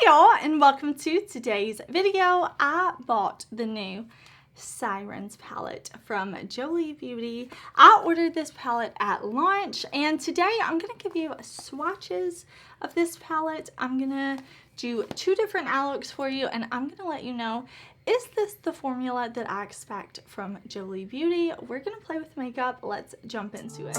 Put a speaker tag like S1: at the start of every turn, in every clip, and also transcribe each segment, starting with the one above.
S1: y'all, and welcome to today's video. I bought the new Sirens palette from Jolie Beauty. I ordered this palette at launch, and today I'm going to give you swatches of this palette. I'm going to do two different eye looks for you, and I'm going to let you know, is this the formula that I expect from Jolie Beauty? We're going to play with makeup. Let's jump into it.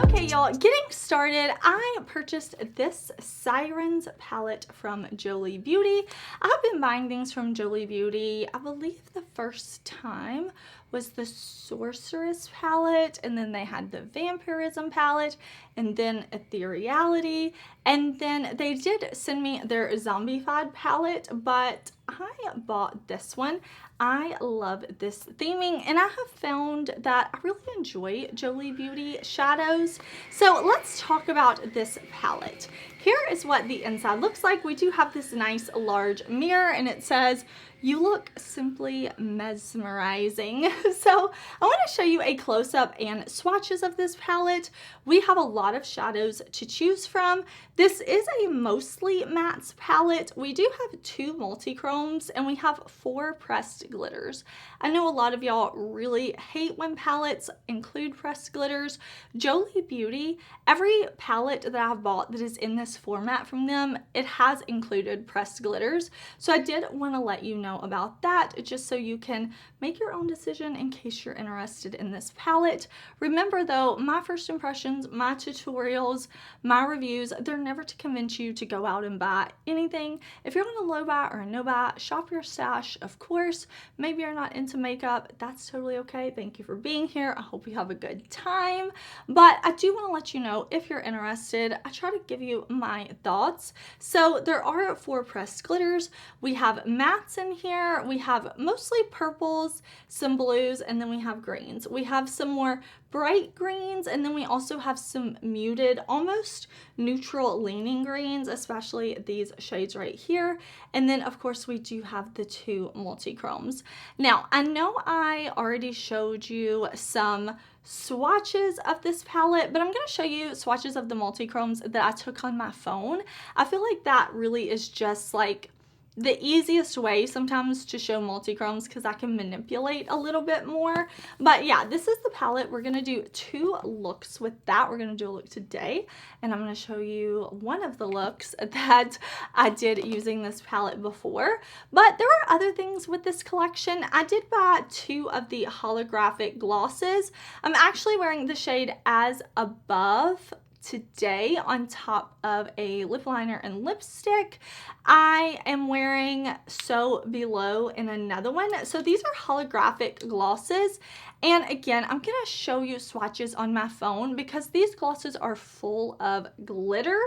S1: Okay, y'all, getting started, I purchased this Sirens palette from Jolie Beauty. I've been buying things from Jolie Beauty. I believe the first time was the Sorceress palette, and then they had the Vampirism palette, and then Ethereality, and then they did send me their Zombified palette, but I bought this one. I love this theming, and I have found that I really enjoy Jolie Beauty shadows. So let's talk about this palette. Here is what the inside looks like. We do have this nice large mirror, and it says, "You look simply mesmerizing." So I want to show you a close-up and swatches of this palette. We have a lot of shadows to choose from. This is a mostly matte palette. We do have 2 multi-chromes, and we have 4 pressed glitters. I know a lot of y'all really hate when palettes include pressed glitters. Jolie Beauty, every palette that I've bought that is in this format from them, it has included pressed glitters. So I did want to let you know about that, just so you can make your own decision in case you're interested in this palette. Remember though, my first impressions, my tutorials, my reviews, they're never to convince you to go out and buy anything. If you're on a low buy or a no buy, shop your stash, of course. Maybe you're not into makeup, that's totally okay. Thank you for being here. I hope you have a good time. But I do want to let you know, if you're interested, I try to give you my thoughts. So there are 4 pressed glitters. We have mattes in here. We have mostly purples, some blues, and then we have greens. We have some more bright greens, and then we also have some muted, almost neutral leaning greens, especially these shades right here. And then of course we do have the 2 multi-chromes. Now I know I already showed you some swatches of this palette, but I'm going to show you swatches of the multi-chromes that I took on my phone. I feel like that really is just like the easiest way sometimes to show multi-chromes, because I can manipulate a little bit more. But yeah, this is the palette. We're going to do 2 looks with that. We're going to do a look today, and I'm going to show you one of the looks that I did using this palette before. But there are other things with this collection. I did buy 2 of the holographic glosses. I'm actually wearing the shade As Above today on top of a lip liner and lipstick. I am wearing So Below in another one. So these are holographic glosses, and again, I'm gonna show you swatches on my phone because these glosses are full of glitter,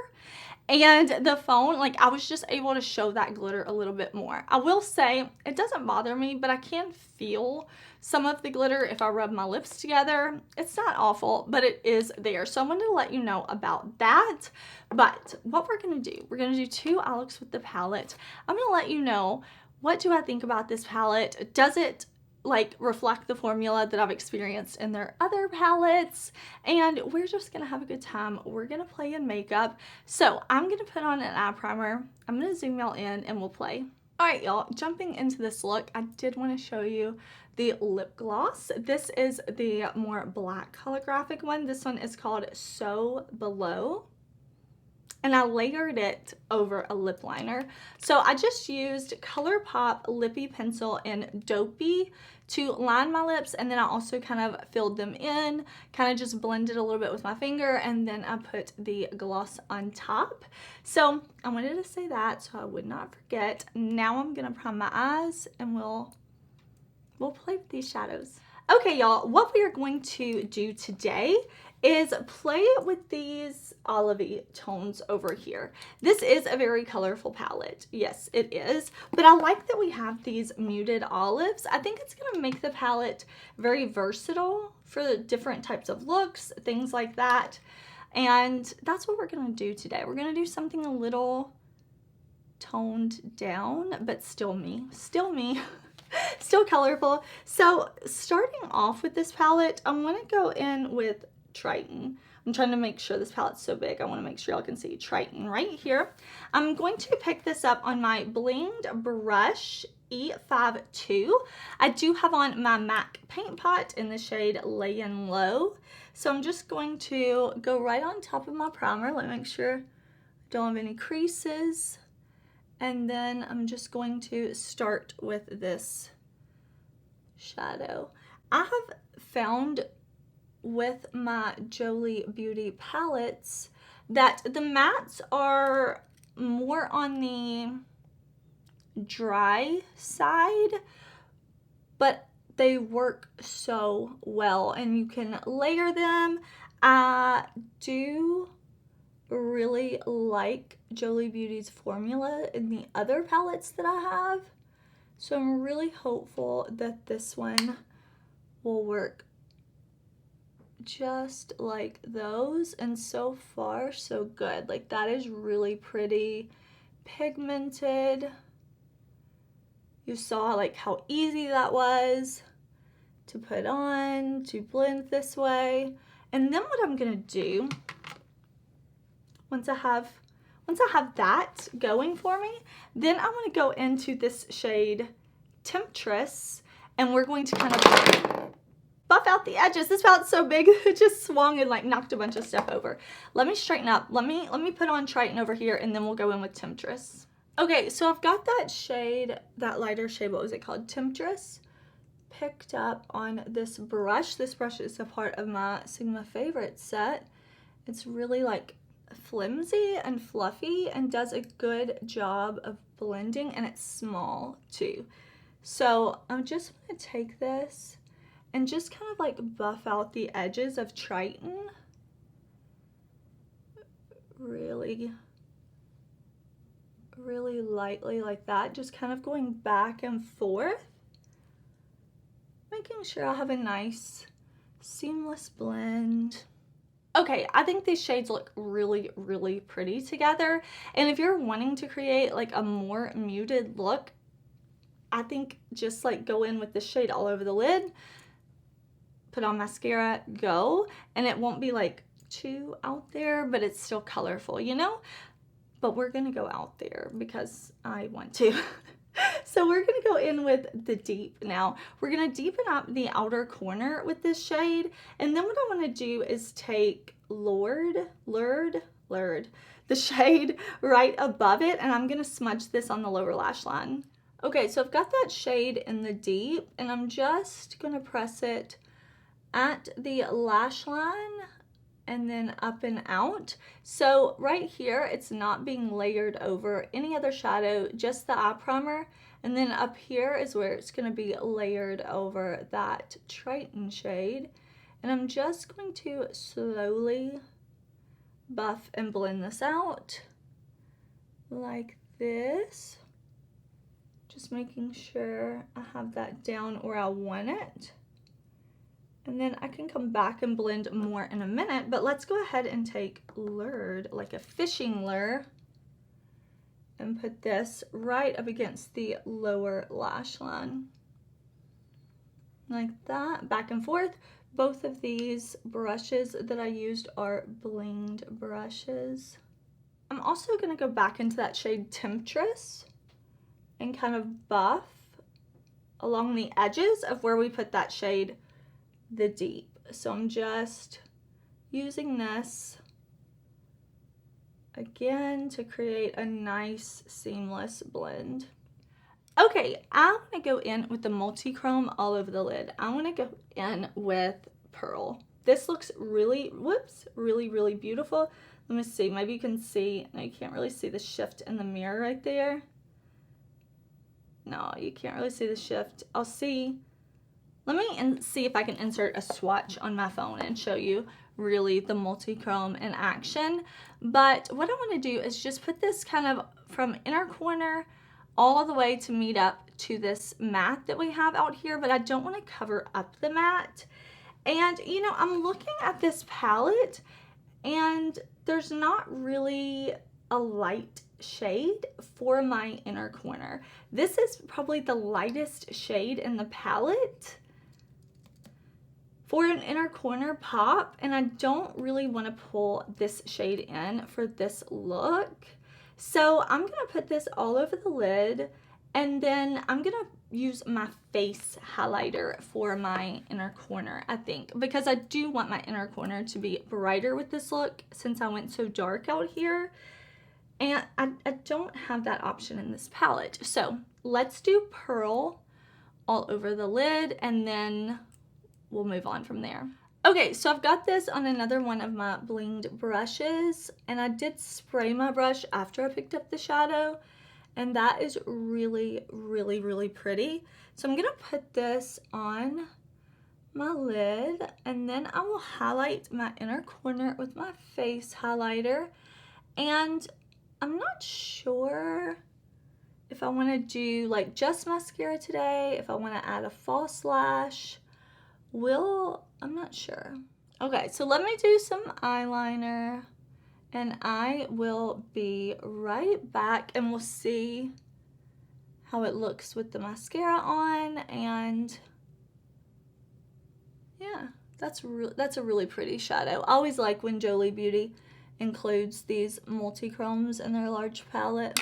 S1: and the phone, like, I was just able to show that glitter a little bit more. I will say it doesn't bother me, but I can feel some of the glitter if I rub my lips together. It's not awful, but it is there. So I wanted to let you know about that. But what we're going to do, we're going to do 2 eye looks with the palette. I'm going to let you know, what do I think about this palette? Does it like reflect the formula that I've experienced in their other palettes? And we're just gonna have a good time. We're gonna play in makeup. So I'm gonna put on an eye primer. I'm gonna zoom y'all in and we'll play. All right, y'all, jumping into this look, I did want to show you the lip gloss. This is the more black holographic one. This one is called So Below, and I layered it over a lip liner. So I just used ColourPop Lippie pencil and Doopey to line my lips, and then I also kind of filled them in, kind of just blended a little bit with my finger, and then I put the gloss on top. So I wanted to say that so I would not forget. Now I'm gonna prime my eyes, and we'll play with these shadows. Okay, y'all, what we are going to do today is play with these olivey tones over here. This is a very colorful palette. Yes, it is. But I like that we have these muted olives. I think it's gonna make the palette very versatile for different types of looks, things like that. And that's what we're gonna do today. We're gonna do something a little toned down, but still me. Still me. Still colorful. So starting off with this palette, I'm going to go in with Triton. I'm trying to make sure this palette's so big. I want to make sure y'all can see Triton right here. I'm going to pick this up on my blinged brush E52. I do have on my MAC paint pot in the shade Layin Low. So I'm just going to go right on top of my primer. Let me make sure I don't have any creases. And then I'm just going to start with this shadow. I have found with my Jolie Beauty palettes that the mattes are more on the dry side, but they work so well and you can layer them. I do really like Jolie Beauty's formula in the other palettes that I have, so I'm really hopeful that this one will work just like those, and so far so good. Like, that is really pretty pigmented. You saw like how easy that was to put on, to blend this way. And then what I'm gonna do, once I have that going for me, then I want to go into this shade Temptress, and we're going to kind of buff out the edges. This palette's so big, it just swung and like knocked a bunch of stuff over. Let me straighten up. Let me put on Triton over here, and then we'll go in with Temptress. Okay, so I've got that shade, that lighter shade, what was it called? Temptress, picked up on this brush. This brush is a part of my Sigma Favorite set. It's really like flimsy and fluffy and does a good job of blending, and it's small too. So I'm just going to take this and just kind of like buff out the edges of Triton really lightly like that, just kind of going back and forth, making sure I have a nice seamless blend. Okay, I think these shades look really pretty together, and if you're wanting to create like a more muted look, I think just like go in with this shade all over the lid, put on mascara, go, and it won't be like too out there, but it's still colorful, you know? But we're gonna go out there because I want to. So we're gonna go in with the deep now. We're gonna deepen up the outer corner with this shade, and then what I wanna do is take Lured, the shade right above it, and I'm gonna smudge this on the lower lash line. Okay, so I've got that shade in the deep, and I'm just gonna press it at the lash line and then up and out. So right here, it's not being layered over any other shadow, just the eye primer. And then up here is where it's gonna be layered over that Triton shade. And I'm just going to slowly buff and blend this out like this. Just making sure I have that down where I want it. And then I can come back and blend more in a minute, but let's go ahead and take Lured, like a fishing lure, and put this right up against the lower lash line. Like that, back and forth. Both of these brushes that I used are blinged brushes. I'm also gonna go back into that shade Temptress and kind of buff along the edges of where we put that shade, the deep. So I'm just using this again to create a nice seamless blend. Okay, I want to go in with the multi-chrome all over the lid. I want to go in with Pearl. This looks really beautiful. Let me see, maybe you can see, no, you can't really see the shift in the mirror right there. No, you can't really see the shift. I'll see. Let me see if I can insert a swatch on my phone and show you really the multi-chrome in action. But what I want to do is just put this kind of from inner corner all the way to meet up to this matte that we have out here, but I don't want to cover up the matte. And you know, I'm looking at this palette and there's not really a light shade for my inner corner. This is probably the lightest shade in the palette for an inner corner pop, and I don't really want to pull this shade in for this look. So I'm going to put this all over the lid, and then I'm going to use my face highlighter for my inner corner, I think, because I do want my inner corner to be brighter with this look since I went so dark out here. And I don't have that option in this palette. So let's do Pearl all over the lid, and then we'll move on from there. Okay, so I've got this on another one of my blinged brushes, and I did spray my brush after I picked up the shadow, and that is really, really, really pretty. So I'm gonna put this on my lid, and then I will highlight my inner corner with my face highlighter. And I'm not sure if I want to do like just mascara today, if I want to add a false lash. I'm not sure. Okay, so let me do some eyeliner, and I will be right back, and we'll see how it looks with the mascara on. And yeah, that's a really pretty shadow. I always like when Jolie Beauty includes these multi-chromes in their large palette.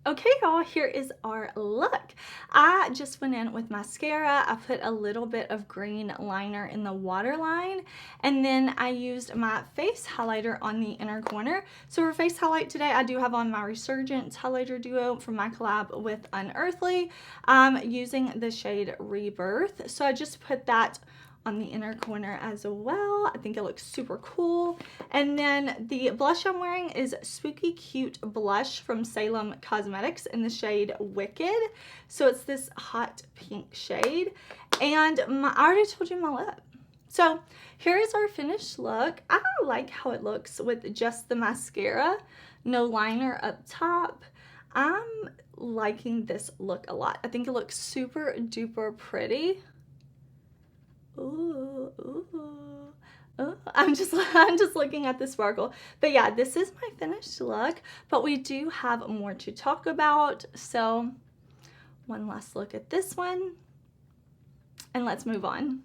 S1: Okay, y'all, here is our look. I just went in with mascara. I put a little bit of green liner in the waterline, and then I used my face highlighter on the inner corner. So for face highlight today, I do have on my Resurgence highlighter duo from my collab with Unearthly, using the shade Rebirth. So I just put that on the inner corner as well. I think it looks super cool. And then the blush I'm wearing is Spooky Cute Blush from Salem Cosmetics in the shade Wicked. So it's this hot pink shade. And I already told you my lip. So here is our finished look. I like how it looks with just the mascara, no liner up top. I'm liking this look a lot. I think it looks super duper pretty. Ooh, ooh, ooh. I'm just looking at the sparkle. But yeah, this is my finished look, but we do have more to talk about. So one last look at this one, and let's move on.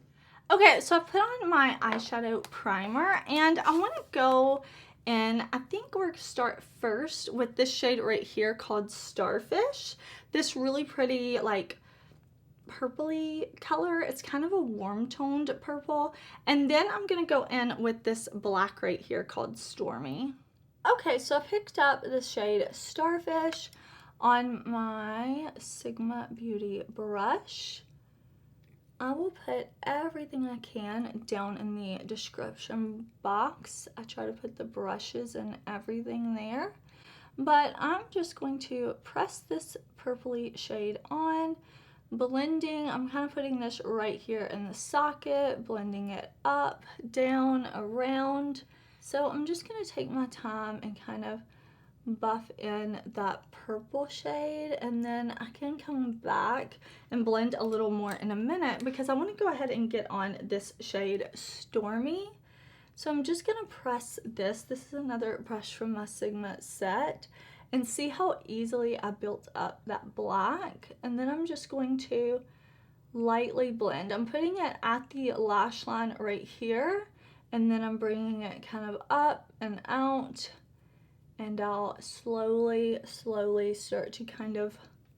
S1: Okay, so I put on my eyeshadow primer, and I want to go in, I think we're gonna start first with this shade right here called Starfish. This really pretty, like, purpley color. It's kind of a warm toned purple, and then I'm gonna go in with this black right here called Stormy. Okay, so I picked up the shade Starfish on my Sigma Beauty brush. I will put everything I can down in the description box. I try to put the brushes and everything there, but I'm just going to press this purpley shade on, blending. I'm kind of putting this right here in the socket, blending it up, down, around. So I'm just going to take my time and kind of buff in that purple shade, and then I can come back and blend a little more in a minute because I want to go ahead and get on this shade Stormy. So I'm just going to press this. This is another brush from my Sigma set. And see how easily I built up that black. And then I'm just going to lightly blend. I'm putting it at the lash line right here, and then I'm bringing it kind of up and out, and I'll slowly start to kind of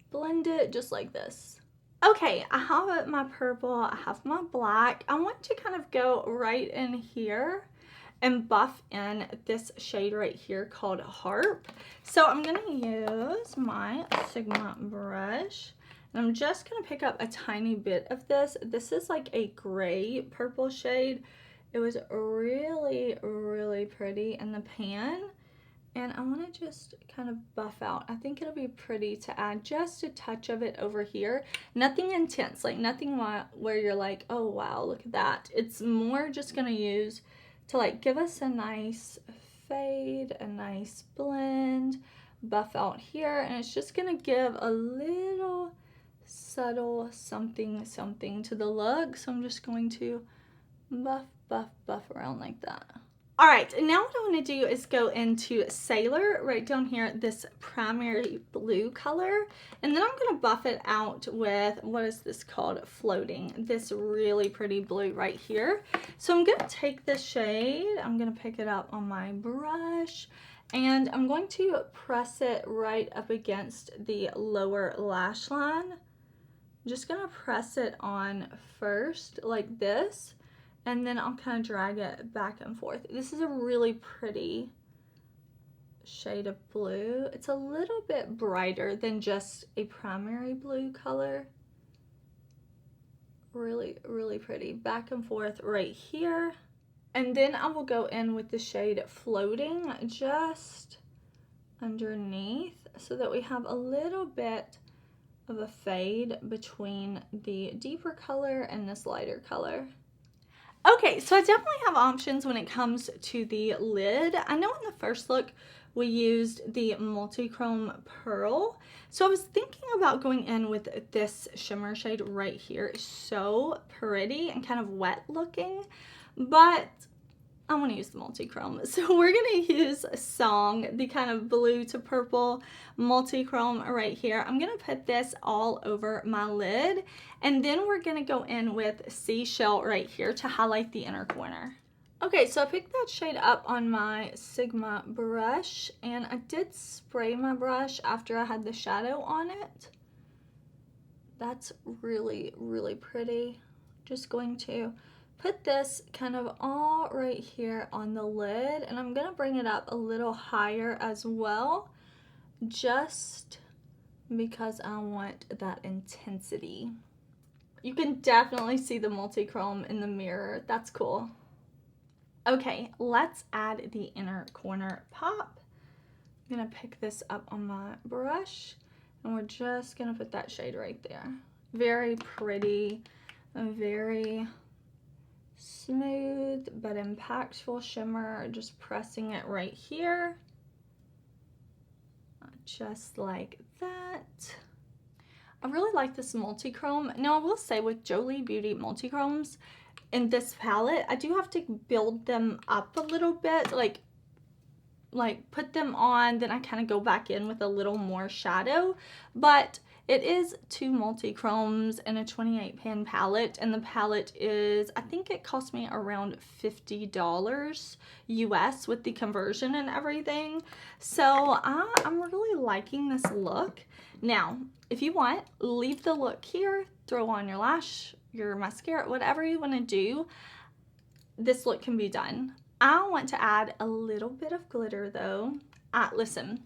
S1: blend it just like this. Okay, I have my purple, I have my black. I want to kind of go right in here and buff in this shade right here called Harp. So I'm gonna use my Sigma brush, and I'm just gonna pick up a tiny bit of this. This is like a gray purple shade. It was really, really pretty in the pan, and I wanna just kind of buff out. I think it'll be pretty to add just a touch of it over here. Nothing intense, like nothing where you're like, oh wow, look at that. It's more just gonna use to like give us a nice fade, a nice blend, buff out here, and it's just gonna give a little subtle something to the look. So I'm just going to buff around like that. All right, now what I want to do is go into Sailor right down here, this primary blue color, and then I'm going to buff it out with, what is this called? Floating, this really pretty blue right here. So I'm going to take this shade, I'm going to pick it up on my brush, and I'm going to press it right up against the lower lash line. I'm just going to press it on first like this. And then I'll kind of drag it back and forth. This is a really pretty shade of blue. It's a little bit brighter than just a primary blue color. Really, really pretty. Back and forth right here. And then I will go in with the shade Floating just underneath so that we have a little bit of a fade between the deeper color and this lighter color. Okay, so I definitely have options when it comes to the lid. I know in the first look we used the Multichrome Pearl. So I was thinking about going in with this shimmer shade right here. It's so pretty and kind of wet looking, but I want to use the multi-chrome. So we're going to use Song, the kind of blue to purple multi-chrome right here. I'm going to put this all over my lid, and then we're going to go in with Seashell right here to highlight the inner corner. Okay, so I picked that shade up on my Sigma brush, and I did spray my brush after I had the shadow on it. That's really, really pretty. Just going to put this kind of all right here on the lid, and I'm gonna bring it up a little higher as well, just because I want that intensity. You can definitely see the multi-chrome in the mirror. That's cool. Okay, let's add the inner corner pop. I'm gonna pick this up on my brush, and we're just gonna put that shade right there. Very pretty, very smooth but impactful shimmer, just pressing it right here, just like that. I really like this multi-chrome. Now I will say with Jolie Beauty multi-chromes in this palette, I do have to build them up a little bit, like put them on, then I kind of go back in with a little more shadow, but it is 2 multi-chromes in a 28 pan palette, and the palette is, I think it cost me around $50 US with the conversion and everything. So I'm really liking this look. Now, if you want, leave the look here, throw on your lash, your mascara, whatever you want to do. This look can be done. I want to add a little bit of glitter though. Listen,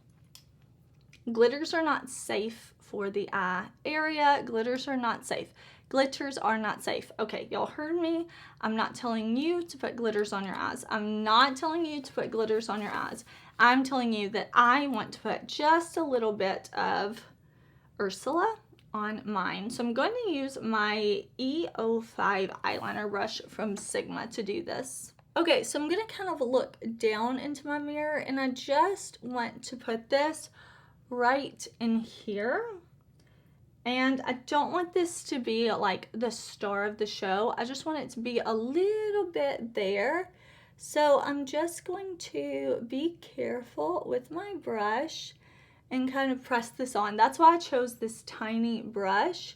S1: glitters are not safe for the eye area. Glitters are not safe. Glitters are not safe. Okay, y'all heard me. I'm not telling you to put glitters on your eyes. I'm not telling you to put glitters on your eyes. I'm telling you that I want to put just a little bit of Ursula on mine. So I'm going to use my E05 eyeliner brush from Sigma to do this. Okay, so I'm going to kind of look down into my mirror, and I just want to put this right in here. And I don't want this to be like the star of the show. I just want it to be a little bit there. So I'm just going to be careful with my brush and kind of press this on. That's why I chose this tiny brush.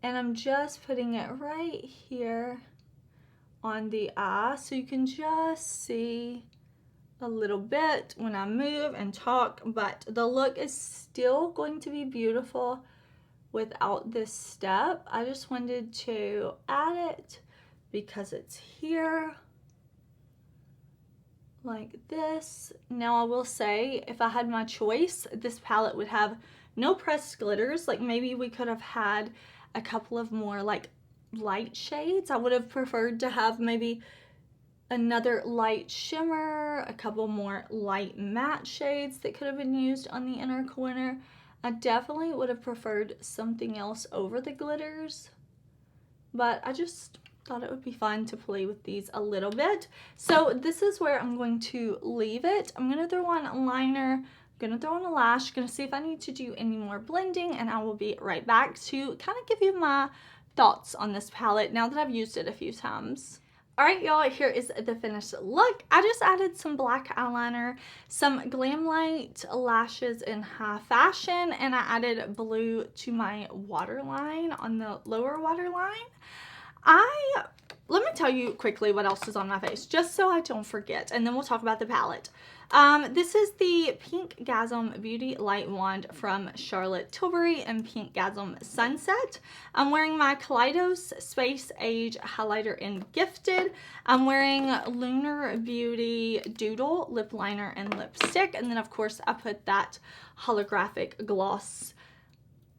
S1: And I'm just putting it right here on the eye, so you can just see a little bit when I move and talk, but the look is still going to be beautiful without this step. I just wanted to add it because it's here like this. Now I will say, if I had my choice, this palette would have no pressed glitters. Like maybe we could have had a couple of more like light shades. I would have preferred to have maybe another light shimmer, a couple more light matte shades that could have been used on the inner corner. I definitely would have preferred something else over the glitters, but I just thought it would be fun to play with these a little bit. So this is where I'm going to leave it. I'm going to throw on a liner, I'm going to throw on a lash, going to see if I need to do any more blending, and I will be right back to kind of give you my thoughts on this palette now that I've used it a few times. Alright y'all, here is the finished look. I just added some black eyeliner, some Glam Light lashes in High Fashion, and I added blue to my waterline on the lower waterline. Let me tell you quickly what else is on my face, just so I don't forget, and then we'll talk about the palette. This is the Pinkgasm Beauty Light Wand from Charlotte Tilbury and Pinkgasm Sunset. I'm wearing my Kaleidos Space Age highlighter in Gifted. I'm wearing Lunar Beauty Doodle lip liner and lipstick, and then of course I put that holographic gloss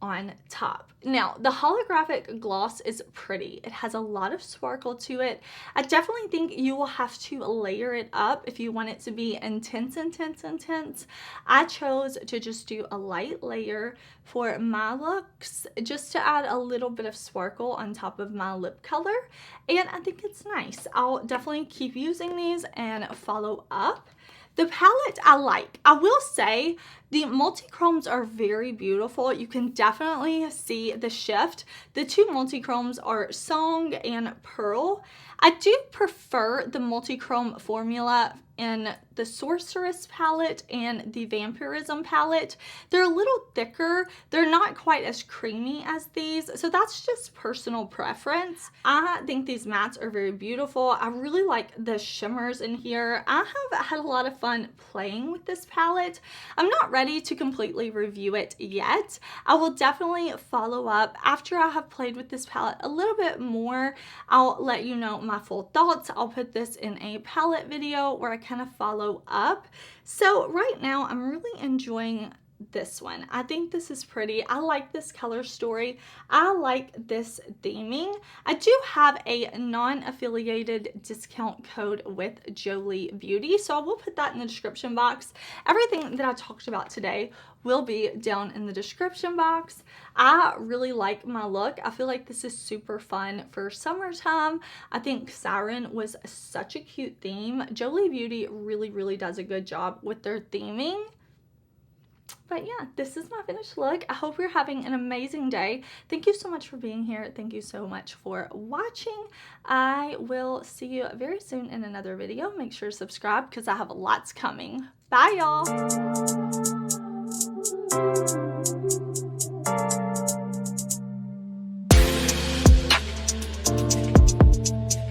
S1: on top. Now, the holographic gloss is pretty. It has a lot of sparkle to it. I definitely think you will have to layer it up if you want it to be intense, intense, intense. I chose to just do a light layer for my looks, just to add a little bit of sparkle on top of my lip color, and I think it's nice. I'll definitely keep using these and follow up. The palette I like. I will say the multi-chromes are very beautiful. You can definitely see the shift. The two multi-chromes are Song and Pearl. I do prefer the multi-chrome formula in the Sorceress palette and the Vampirism palette. They're a little thicker. They're not quite as creamy as these, so that's just personal preference. I think these mattes are very beautiful. I really like the shimmers in here. I have had a lot of fun playing with this palette. I'm not ready to completely review it yet. I will definitely follow up after I have played with this palette a little bit more. I'll let you know my full thoughts. I'll put this in a palette video where I kind of follow up. So right now I'm really enjoying this one. I think this is pretty. I like this color story. I like this theming. I do have a non-affiliated discount code with Jolie Beauty, so I will put that in the description box. Everything that I talked about today will be down in the description box. I really like my look. I feel like this is super fun for summertime. I think Siren was such a cute theme. Jolie Beauty really does a good job with their theming. But yeah, this is my finished look. I hope you're having an amazing day. Thank you so much for being here. Thank you so much for watching. I will see you very soon in another video. Make sure to subscribe because I have lots coming. Bye, y'all.